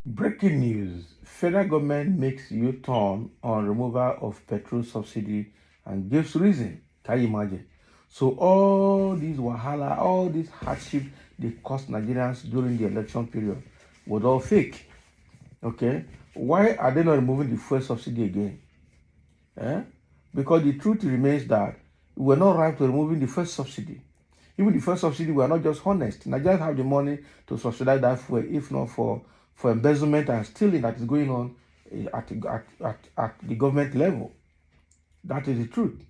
Breaking news. Federal government makes U-turn on removal of petrol subsidy and gives reason. Can you imagine? So all these wahala, all this hardship they cost Nigerians during the election period was all fake. Okay? Why are they not removing the fuel subsidy again? Because the truth remains that we were not right to removing the first subsidy. Even the first subsidy, we are not just honest. Nigerians have the money to subsidize that fuel, if not for embezzlement and stealing that is going on at the government level. That is the truth.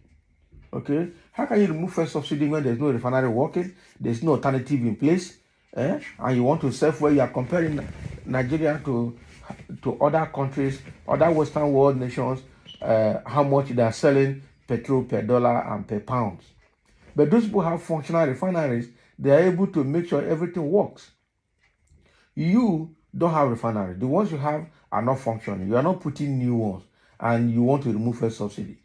Okay? How can you remove first subsidy when there's no refinery working, there's no alternative in place, and you want to sell where you are comparing Nigeria to other countries, other Western world nations, how much they are selling petrol per dollar and per pound. But those people have functional refineries, they are able to make sure everything works. You don't have refinery. The ones you have are not functioning. You are not putting new ones, and you want to remove first subsidy.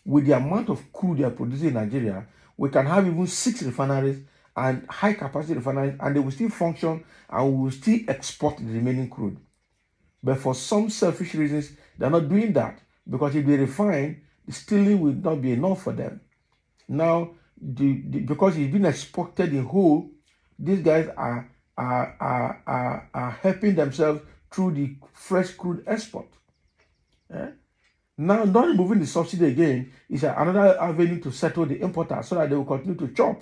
With the amount of crude you are producing in Nigeria, we can have even 6 refineries and high capacity refineries, and they will still function, and we will still export the remaining crude. But for some selfish reasons, they're not doing that, because if they refine, the stealing will not be enough for them. Now, because it's been exported in whole, these guys are helping themselves through the fresh crude export. Now, not removing the subsidy again is another avenue to settle the importers so that they will continue to chop.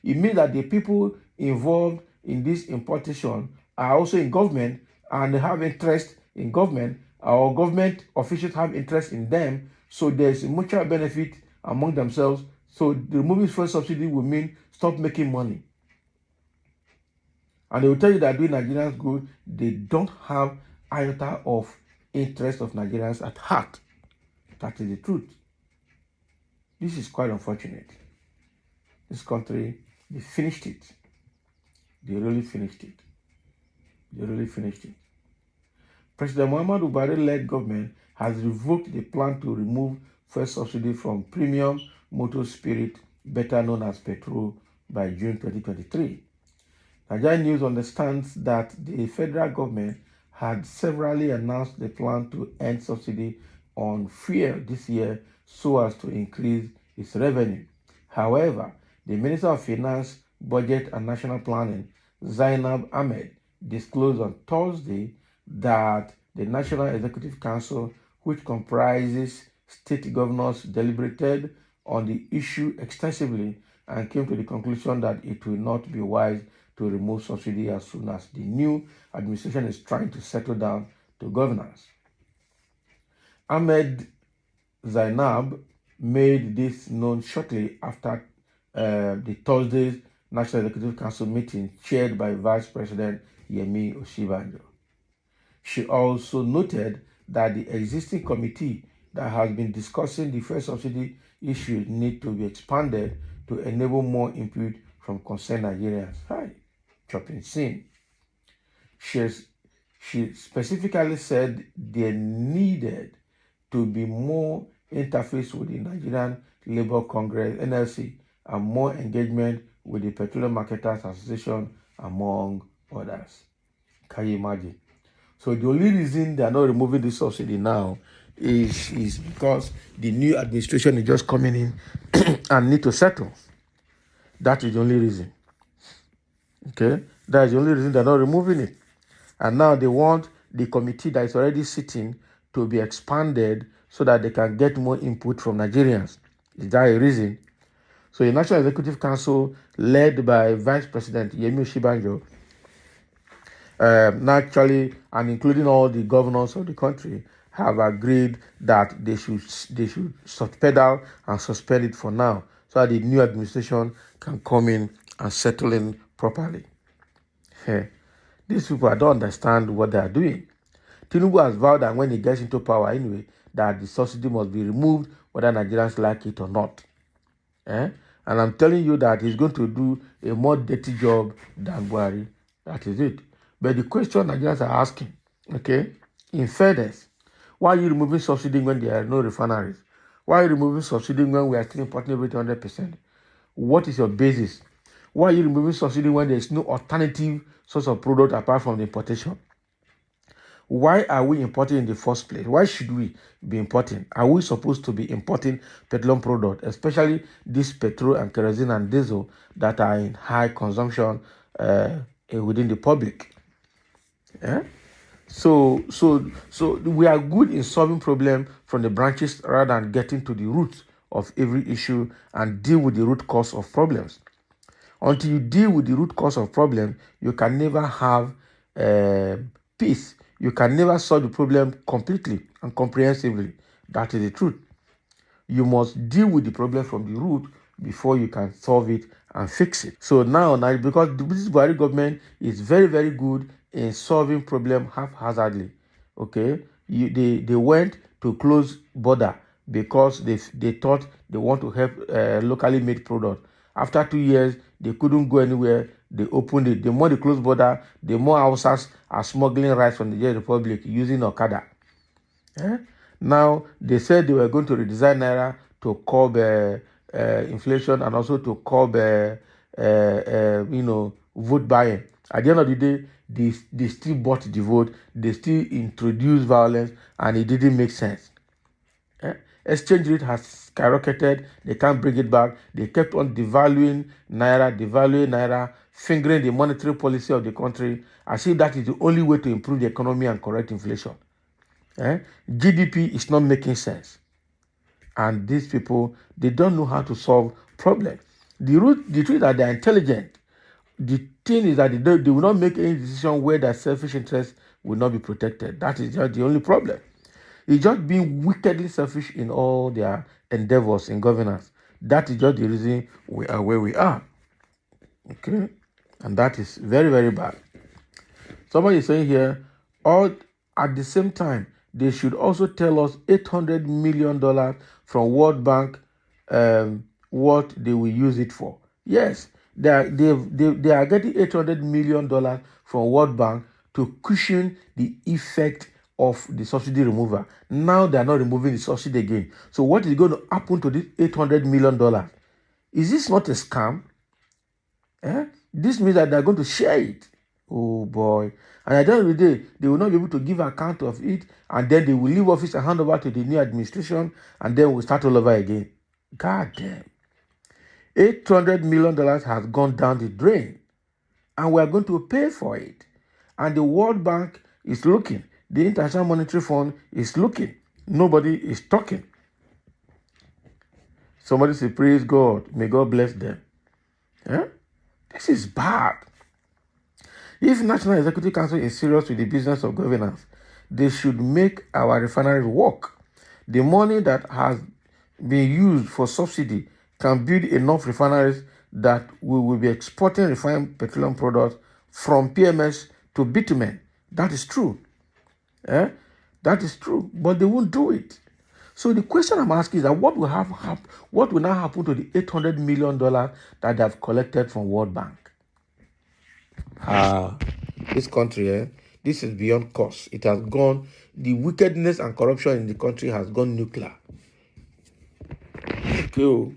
It means that the people involved in this importation are also in government, and they have interest in government, or government officials have interest in them. So there's a mutual benefit among themselves. So the removing fuel subsidy will mean stop making money. And they will tell you that doing Nigerians good, they don't have iota of interest of Nigerians at heart. That is the truth. This is quite unfortunate. This country, they finished it. They really finished it. They really finished it. President Muhammadu Buhari-led government has revoked the plan to remove fuel subsidy from premium motor spirit, better known as petrol, by June 2023. Nigerian News understands that the federal government had severally announced the plan to end subsidy on fuel this year so as to increase its revenue. However, the Minister of Finance, Budget and National Planning, Zainab Ahmed, disclosed on Thursday that the National Executive Council, which comprises state governors, deliberated on the issue extensively and came to the conclusion that it will not be wise to remove subsidy as soon as the new administration is trying to settle down to governance. Ahmed Zainab made this known shortly after the Thursday's National Executive Council meeting chaired by Vice President Yemi Osinbajo. She also noted that the existing committee that has been discussing the fuel subsidy issue need to be expanded to enable more input from concerned Nigerians. Hi, chopping scene. She specifically said there needed to be more interface with the Nigerian Labour Congress, NLC, and more engagement with the Petroleum Marketers Association, among others. Can you imagine? So the only reason they are not removing the subsidy now is because the new administration is just coming in and need to settle. That is the only reason. Okay? That is the only reason they're not removing it. And now they want the committee that is already sitting to be expanded so that they can get more input from Nigerians. Is that a reason? So the National Executive Council, led by Vice President Yemi Osinbajo, naturally, and including all the governors of the country, have agreed that they should pedal and suspend it for now, so that the new administration can come in and settle in properly. These people, I don't understand what they are doing. Tinubu has vowed that when he gets into power anyway, that the subsidy must be removed, whether Nigerians like it or not. And I'm telling you that he's going to do a more dirty job than Buhari. That is it. But the question Nigerians are asking, okay, in fairness, why are you removing subsidy when there are no refineries? Why are you removing subsidy when we are still importing everything 100%? What is your basis? Why are you removing subsidy when there's no alternative source of product apart from the importation? Why are we importing in the first place? Why should we be importing? Are we supposed to be importing petroleum product, especially this petrol and kerosene and diesel that are in high consumption within the public? Yeah? So we are good in solving problems from the branches rather than getting to the root of every issue and deal with the root cause of problems. Until you deal with the root cause of problem, you can never have peace. You can never solve the problem completely and comprehensively. That is the truth. You must deal with the problem from the root before you can solve it and fix it. So now because the British Buhari government is very, very good in solving problem haphazardly. Okay, they went to close border because they thought they want to help locally made product. After 2 years, they couldn't go anywhere. They opened it. The more they close border, the more Hausas are smuggling rice from the Nigeria Republic using Okada. Eh? Now, they said they were going to redesign Naira to curb inflation and also to curb, vote buying. At the end of the day, they still bought the vote. They still introduced violence, and it didn't make sense. Exchange rate has skyrocketed. They can't bring it back. They kept on devaluing Naira, fingering the monetary policy of the country, as if that is the only way to improve the economy and correct inflation. GDP is not making sense. And these people, they don't know how to solve problems. The truth is that they're intelligent. The thing is that they will not make any decision where their selfish interests will not be protected. That is just the only problem. It's just being wickedly selfish in all their endeavors in governance. That is just the reason we are where we are. Okay? And that is very, very bad. Somebody is saying here, all at the same time, they should also tell us $800 million from World Bank what they will use it for. Yes, they are getting $800 million from World Bank to cushion the effect of the subsidy removal. Now they are not removing the subsidy again. So what is going to happen to this $800 million? Is this not a scam? This means that they are going to share it. Oh boy. And at the end of the day, they will not be able to give account of it, and then they will leave office and hand over to the new administration, and then we'll start all over again. God damn. $800 million has gone down the drain, and we are going to pay for it. And the World Bank is looking. The International Monetary Fund is looking. Nobody is talking. Somebody say, praise God. May God bless them. This is bad. If National Executive Council is serious with the business of governance, they should make our refineries work. The money that has been used for subsidy can build enough refineries that we will be exporting refined petroleum products from PMS to bitumen. That is true. That is true. But they won't do it. So the question I'm asking is that what will now happen to the $800 million that they have collected from World Bank? This country, this is beyond cost. It has gone, the wickedness and corruption in the country has gone nuclear. Okay.